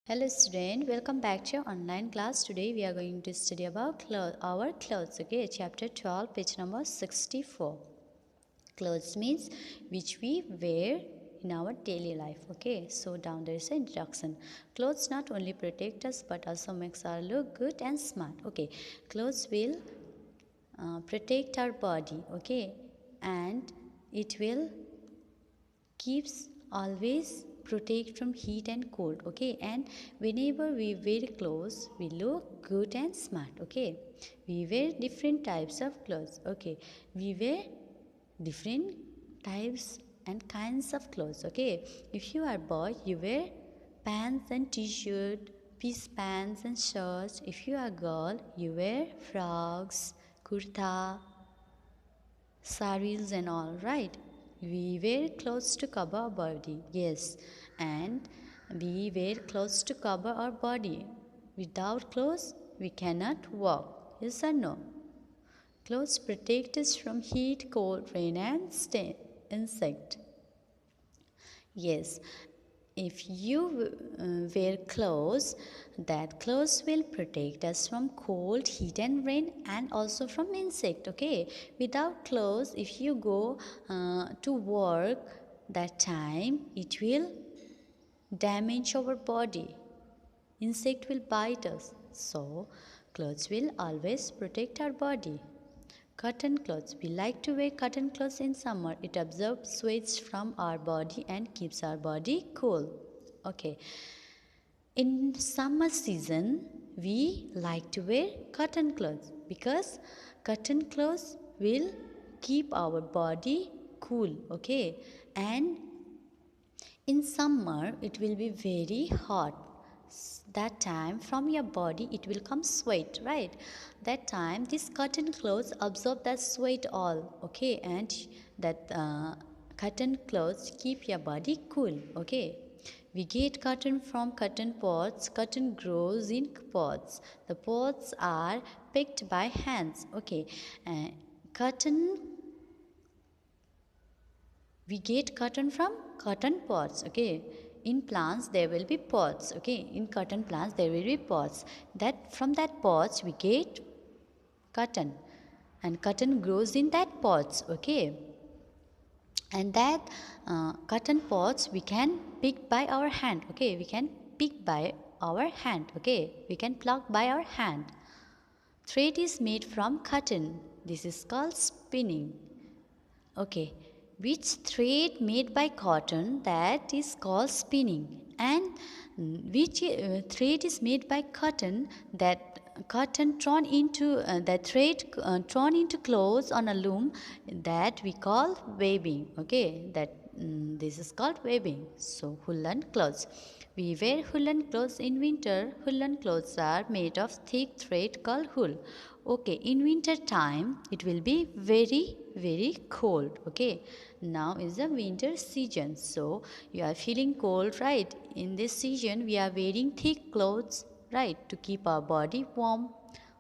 Hello student, welcome back to your online class. Today we are going to study about our clothes. Okay, chapter 12, page number 64. Clothes means which we wear in our daily life. Okay, so down there is an introduction. Clothes not only protect us but also makes us look good and smart. Okay, clothes will protect our body. Okay, and it will keeps always protect from heat and cold. Okay, and whenever we wear clothes we look good and smart. Okay, we wear different types of clothes. Okay, we wear different types and kinds of clothes. Okay, if you are boy you wear pants and t-shirt, piece pants and shirts. If you are girl you wear frocks, kurta, saris and all, right? We wear clothes to cover our body, yes, and we wear clothes to cover our body. Without clothes we cannot walk, yes or no? Clothes protect us from heat, cold, rain and stain, insect. Yes, if you wear clothes, that clothes will protect us from cold, heat and rain and also from insect. Okay, without clothes if you go to work, that time it will damage our body. Insect will bite us. So clothes will always protect our body. Cotton clothes. We like to wear cotton clothes in summer. It absorbs sweats from our body and keeps our body cool. Okay. In summer season, we like to wear cotton clothes because cotton clothes will keep our body cool. Okay. And in summer, it will be very hot. That time from your body it will come sweat, right? That time this cotton clothes absorb that sweat all. Okay, and that cotton clothes keep your body cool. Okay, we get cotton from cotton pods. Cotton grows in pods. The pods are picked by hands. Okay, cotton we get cotton from cotton pods. Okay, in plants there will be pods. Okay, in cotton plants there will be pods. That from that pods we get cotton, and cotton grows in that pods. Okay, and that cotton pods we can pick by our hand. Okay, we can pick by our hand. Okay, we can pluck by our hand. Thread is made from cotton. This is called spinning. Okay, which thread made by cotton, that is called spinning, and which thread is made by cotton, that cotton drawn into that thread drawn into clothes on a loom, that we call weaving. Okay, that this is called weaving. So woolen clothes. We wear woolen clothes in winter. Woolen clothes are made of thick thread called wool. Okay, in winter time it will be very cold. Okay, now is the winter season, so you are feeling cold, right? In this season we are wearing thick clothes, right, to keep our body warm.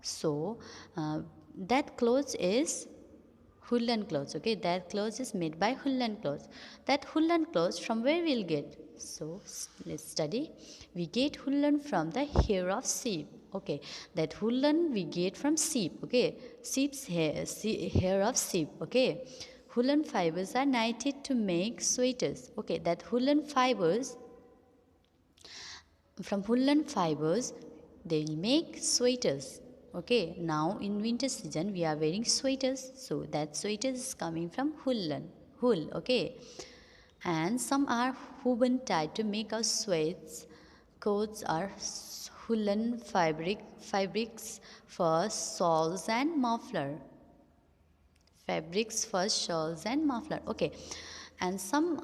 So that clothes is woolen clothes. Okay, that clothes is made by woolen clothes. That woolen clothes from where we'll get? So let's study. We get woolen from the hair of sheep. Okay, that woolen we get from sheep. Okay, sheep's hair, hair of sheep. Okay, woolen fibers are knitted to make sweaters. Okay, that woolen fibers, from woolen fibers they will make sweaters. Okay, now in winter season we are wearing sweaters, so that sweaters is coming from wool. Okay, and some are woven tied to make our sweats. Coats are woolen fabrics for shawls and muffler. Fabrics for shawls and muffler. Okay, and some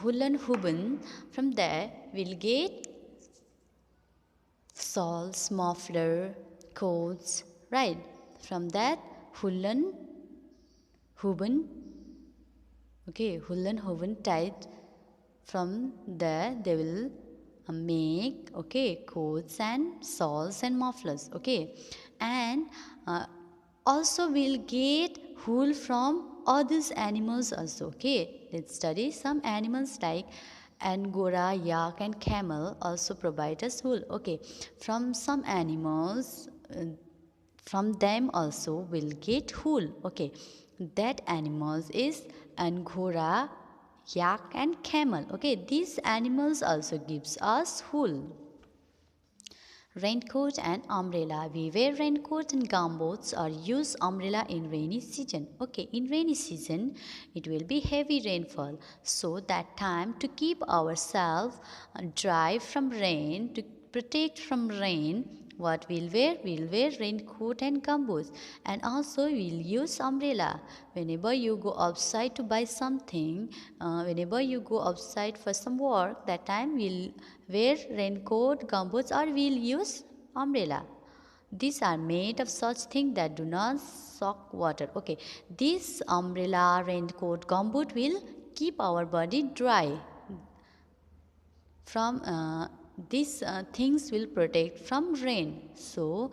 woolen woven, from there we'll get shawls, muffler, coats, right? From that woolen woven, okay, woolen woven tied. From there they will make, okay, coats and shawls and mufflers. Okay, and also we'll get wool from others animals also. Okay, let's study some animals like Angora, yak, and camel also provide us wool. Okay, from some animals, from them also we'll get wool. Okay, that animals is Angora, yak, and camel. Okay, these animals also gives us wool. Raincoat and umbrella. We wear raincoat and gumboots or use umbrella in rainy season. Okay, in rainy season it will be heavy rainfall. So that time to keep ourselves dry from rain, to protect from rain, what we'll wear? We'll wear raincoat and gumboots, and also we'll use umbrella. Whenever you go outside to buy something, whenever you go outside for some work, that time we'll wear raincoat, gumboots, or we'll use umbrella. These are made of such things that do not soak water. Okay, this umbrella, raincoat, gumboot will keep our body dry from these things will protect from rain. So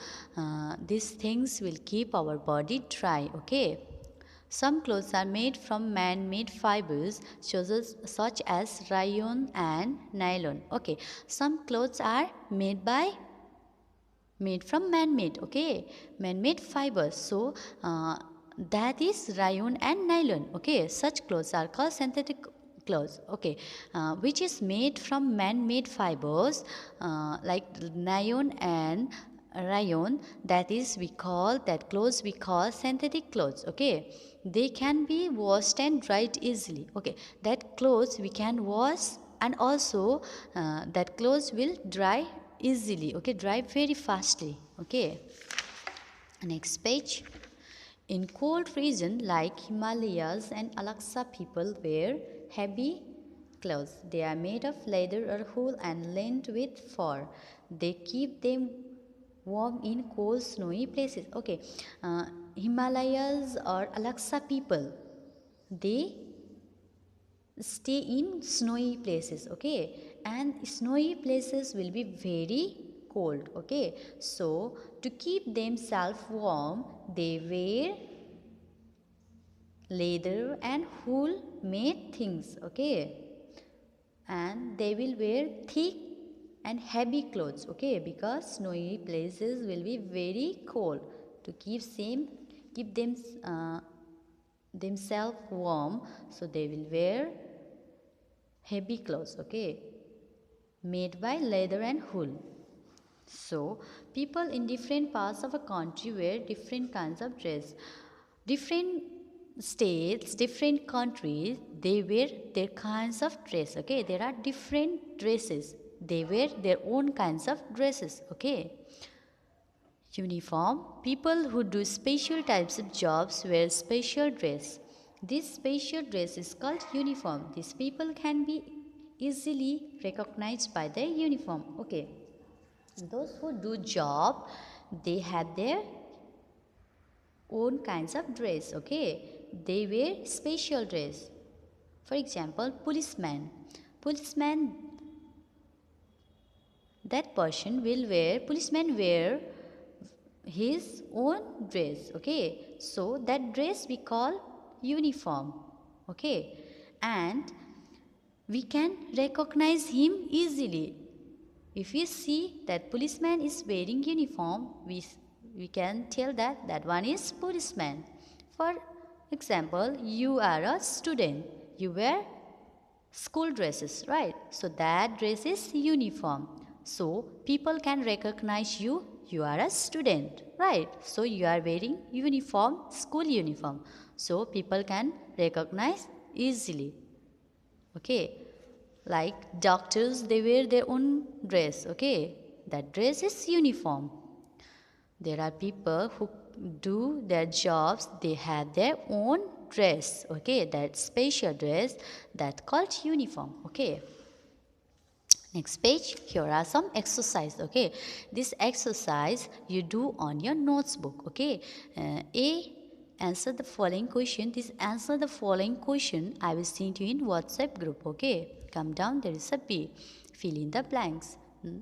these things will keep our body dry. Okay, some clothes are made from man-made fibers such as rayon and nylon. Okay, some clothes are made from man-made. Okay, man-made fibers. So that is rayon and nylon. Okay, such clothes are called synthetic clothes. Okay, which is made from man-made fibers like nylon and rayon. That is we call that clothes we call synthetic clothes. Okay, they can be washed and dried easily. Okay, that clothes we can wash, and also that clothes will dry easily. Okay, dry very fastly. Okay, next page. In cold region like Himalayas and Alaska, people wear heavy clothes. They are made of leather or wool and lined with fur. They keep them warm in cold, snowy places. Okay, Himalayas or Alaska people, they stay in snowy places. Okay, and snowy places will be very cold. Okay, so to keep themselves warm, they wear leather and wool made things. Okay, and they will wear thick and heavy clothes. Okay, because snowy places will be very cold. To keep them themselves warm, so they will wear heavy clothes. Okay, made by leather and wool. So people in different parts of a country wear different kinds of dress. Different states, different countries, they wear their kinds of dress. Okay, there are different dresses. They wear their own kinds of dresses. Okay, uniform. People who do special types of jobs wear special dress. This special dress is called uniform. These people can be easily recognized by their uniform. Okay, those who do job, they have their own kinds of dress. Okay, they wear special dress. For example, policeman, that person will wear, policeman wear his own dress. Okay, so that dress we call uniform. Okay, and we can recognize him easily. If we see that policeman is wearing uniform, we can tell that that one is policeman. For example, you are a student, you wear school dresses, right? So that dress is uniform. So people can recognize you, you are a student, right? So you are wearing uniform, school uniform. So people can recognize easily. Okay, like doctors, they wear their own dress. Okay, that dress is uniform. There are people who do their jobs, they have their own dress. Okay, that special dress that called uniform. Okay, next page. Here are some exercise. Okay, this exercise you do on your notebook. Okay, answer the following question. This answer the following question I will send you in WhatsApp group. Okay, come down, there is a B, fill in the blanks.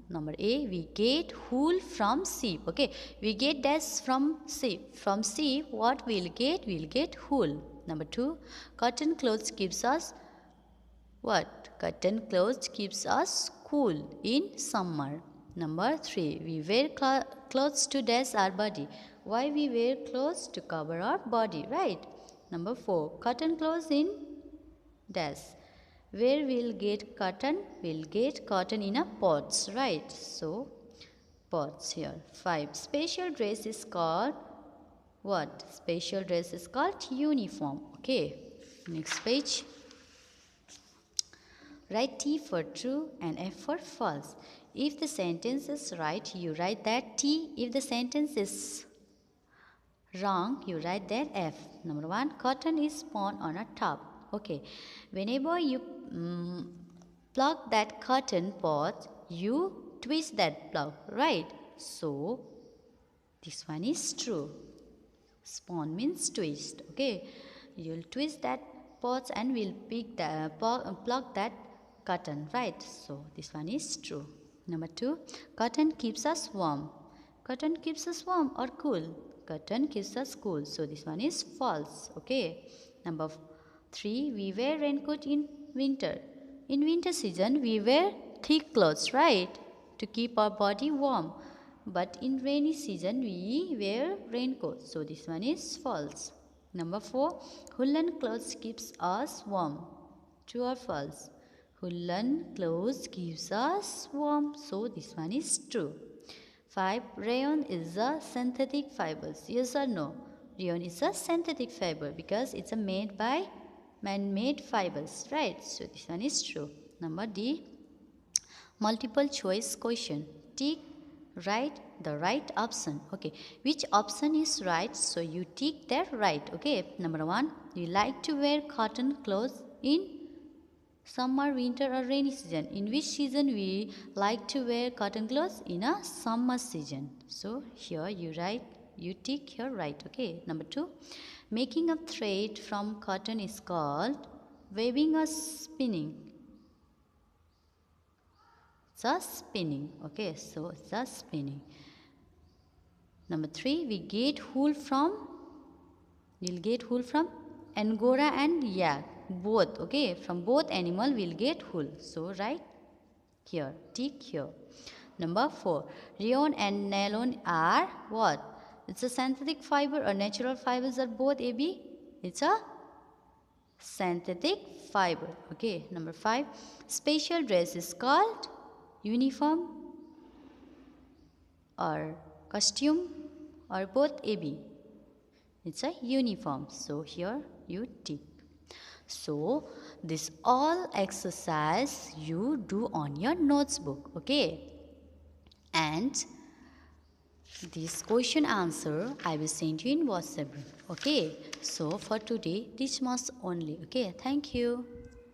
Number A, we get wool from sheep. Okay, we get dash from sheep. From sheep, what we'll get? We'll get wool. Number 2, cotton clothes gives us What? Cotton clothes keeps us cool in summer. Number 3. We wear clothes to dress our body. Why we wear clothes? To cover our body, right? Number 4. Cotton clothes in dress. Where we'll get cotton? We'll get cotton in a pots, right? So, pots here. 5. Special dress is called what? Special dress is called uniform. Okay. Next page. Write T for true and F for false. If the sentence is right, you write that T. If the sentence is wrong, you write that F. Number 1, cotton is spun on a top. Okay, whenever you plug that cotton pot, you twist that plug, right? So, this one is true. Spun means twist. Okay, you'll twist that pot and we'll pick the plug that cotton, right? So this one is true. Number 2, cotton keeps us warm. Cotton keeps us warm or cool? Cotton keeps us cool. So this one is false. Okay. Number 3, we wear raincoat in winter. In winter season, we wear thick clothes, right? To keep our body warm. But in rainy season, we wear raincoat. So this one is false. Number 4, woolen clothes keeps us warm. True or false? Woolen clothes keeps us warm. So this one is true. 5, rayon is a synthetic fibers. Yes or no? Rayon is a synthetic fiber because it's a made by man-made fibers, right? So this one is true. Number D, multiple choice question. Tick right the right option. Okay, which option is right? So you tick that right. Okay, number 1, you like to wear cotton clothes in summer, winter or rainy season. In which season we like to wear cotton clothes? In a summer season. So here you tick here right. Okay, number 2, making a thread from cotton is called weaving or spinning. It's a spinning. Okay, so it's a spinning. Number 3, we'll get wool from Angora and yak, both. Okay, from both animal we'll get wool. So right here, tick here. Number 4, rayon and nylon are what? It's a synthetic fiber or natural fibers are both, AB? It's a synthetic fiber. Okay, number 5, special dress is called uniform or costume or both, AB? It's a uniform. So here you tick. So this all exercise you do on your notebook. Okay, and this question answer I will send you in WhatsApp. Okay, so for today this much only. Okay, thank you.